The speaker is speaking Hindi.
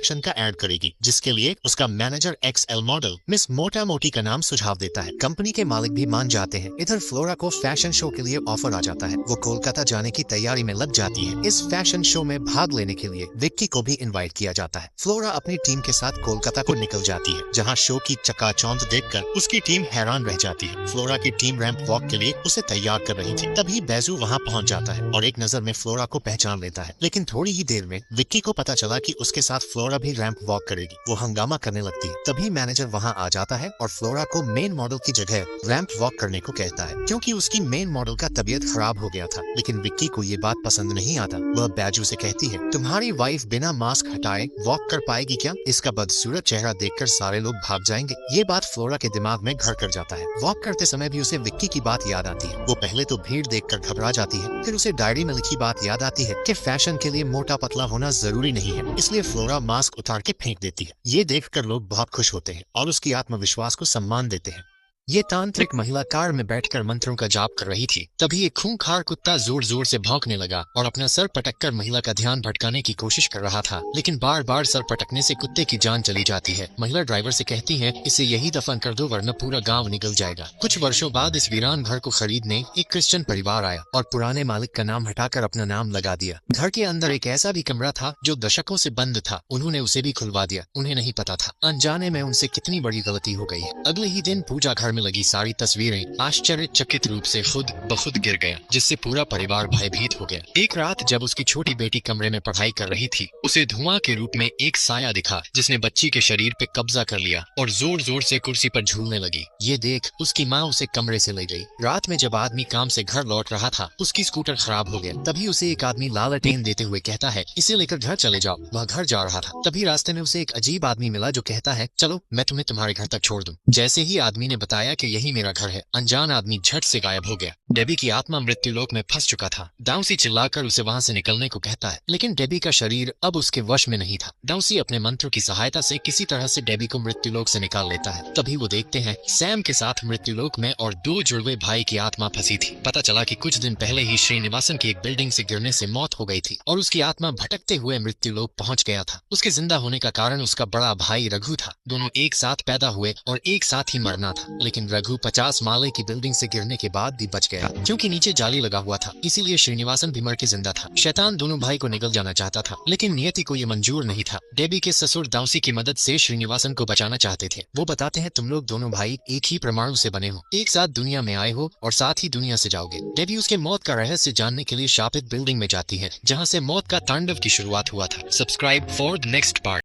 कलेक्शन का ऐड करेगी, जिसके लिए उसका मैनेजर XL मॉडल मिस मोटा मोटी का नाम सुझाव देता है। कंपनी के मालिक भी मान जाते हैं। इधर फ्लोरा को फैशन शो के लिए ऑफर आ जाता है। वो कोलकाता जाने की तैयारी में लग जाती है। इस फैशन शो में भाग लेने के लिए विक्की को भी इनवाइट किया जाता है। फ्लोरा अपनी टीम के साथ कोलकाता को निकल जाती है, जहाँ शो की चकाचौंध देखकर उसकी टीम हैरान रह जाती है। फ्लोरा की टीम रैंप वॉक के लिए उसे तैयार कर रही थी। तभी बैजू वहाँ पहुँच जाता है और एक नजर में फ्लोरा को पहचान लेता है। लेकिन थोड़ी ही देर में विक्की को पता चला कि उसके साथ फ्लोरा भी रैंप वॉक करेगी। वो हंगामा करने लगती है। तभी मैनेजर वहाँ आ जाता है और फ्लोरा को मेन मॉडल की जगह रैंप वॉक करने को कहता है, क्योंकि उसकी मेन मॉडल का तबीयत खराब हो गया था। लेकिन विक्की को ये बात पसंद नहीं आता। वह बैजू से कहती है, तुम्हारी वाइफ बिना मास्क हटाए वॉक कर पाएगी क्या? इसका बदसूरत चेहरा देखकर सारे लोग भाग जाएंगे। ये बात फ्लोरा के दिमाग में घर कर जाता है। वॉक करते समय भी उसे विक्की की बात याद आती है। वो पहले तो भीड़ देखकर घबरा जाती है, फिर उसे डायरी में लिखी बात याद आती है कि फैशन के लिए मोटा पतला होना जरूरी नहीं है। इसलिए फ्लोरा मास्क उतार के फेंक देती है। ये देखकर लोग बहुत खुश होते हैं और उसकी आत्मविश्वास को सम्मान देते हैं। ये तांत्रिक महिला कार में बैठकर मंत्रों का जाप कर रही थी। तभी एक खूंखार कुत्ता जोर जोर से भौंकने लगा और अपना सर पटककर महिला का ध्यान भटकाने की कोशिश कर रहा था। लेकिन बार बार सर पटकने से कुत्ते की जान चली जाती है। महिला ड्राइवर से कहती है, इसे यही दफन कर दो वरना पूरा गांव निकल जाएगा। कुछ वर्षों बाद इस वीरान घर को खरीदने एक क्रिश्चियन परिवार आया और पुराने मालिक का नाम हटाकर अपना नाम लगा दिया। घर के अंदर एक ऐसा भी कमरा था जो दशकों से बंद था। उन्होंने उसे भी खुलवा दिया। उन्हें नहीं पता था अनजाने में उनसे कितनी बड़ी गलती हो गई है। अगले ही दिन पूजा घर में लगी सारी तस्वीरें आश्चर्यचकित रूप से खुद ब खुद गिर गया, जिससे पूरा परिवार भयभीत हो गया। एक रात जब उसकी छोटी बेटी कमरे में पढ़ाई कर रही थी, उसे धुआं के रूप में एक साया दिखा जिसने बच्ची के शरीर पे कब्जा कर लिया और जोर जोर से कुर्सी पर झूलने लगी। ये देख उसकी माँ उसे कमरे से ले गई। रात में जब आदमी काम से घर लौट रहा था, उसकी स्कूटर खराब हो गया। तभी उसे एक आदमी लालटेन देते हुए कहता है, इसे लेकर घर चले जाओ। वह घर जा रहा था। तभी रास्ते में उसे एक अजीब आदमी मिला जो कहता है, चलो मैं तुम्हें तुम्हारे घर तक छोड़ दूं। जैसे ही आदमी ने बताया कि यही मेरा घर है, अनजान आदमी झट से गायब हो गया। डेबी की आत्मा मृत्युलोक में फंस चुका था। डाउसी चिल्लाकर उसे वहां से निकलने को कहता है, लेकिन डेबी का शरीर अब उसके वश में नहीं था। डाउसी अपने मंत्र की सहायता से किसी तरह से डेबी को मृत्युलोक से निकाल लेता है। तभी वो देखते हैं सैम के साथ मृत्युलोक में और दो जुड़वे भाई की आत्मा फंसी थी। पता चला कि कुछ दिन पहले ही श्रीनिवासन की एक बिल्डिंग से गिरने से मौत हो गई थी और उसकी आत्मा भटकते हुए मृत्युलोक पहुंच गया था। उसके जिंदा होने का कारण उसका बड़ा भाई रघु था। दोनों एक साथ पैदा हुए और एक साथ ही मरना था। लेकिन रघु 50 माले की बिल्डिंग से गिरने के बाद भी बच गया, क्योंकि नीचे जाली लगा हुआ था। इसीलिए श्रीनिवासन भी मर के जिंदा था। शैतान दोनों भाई को निगल जाना चाहता था, लेकिन नियति को ये मंजूर नहीं था। डेबी के ससुर दाउसी की मदद से श्रीनिवासन को बचाना चाहते थे। वो बताते हैं, तुम लोग दोनों भाई एक ही परमाणु से बने हो, एक साथ दुनिया में आए हो और साथ ही दुनिया से जाओगे। डेबी उसके मौत का रहस्य जानने के लिए शापित बिल्डिंग में जाती है, जहाँ से मौत का तांडव की शुरुआत हुआ था। Subscribe for the next part.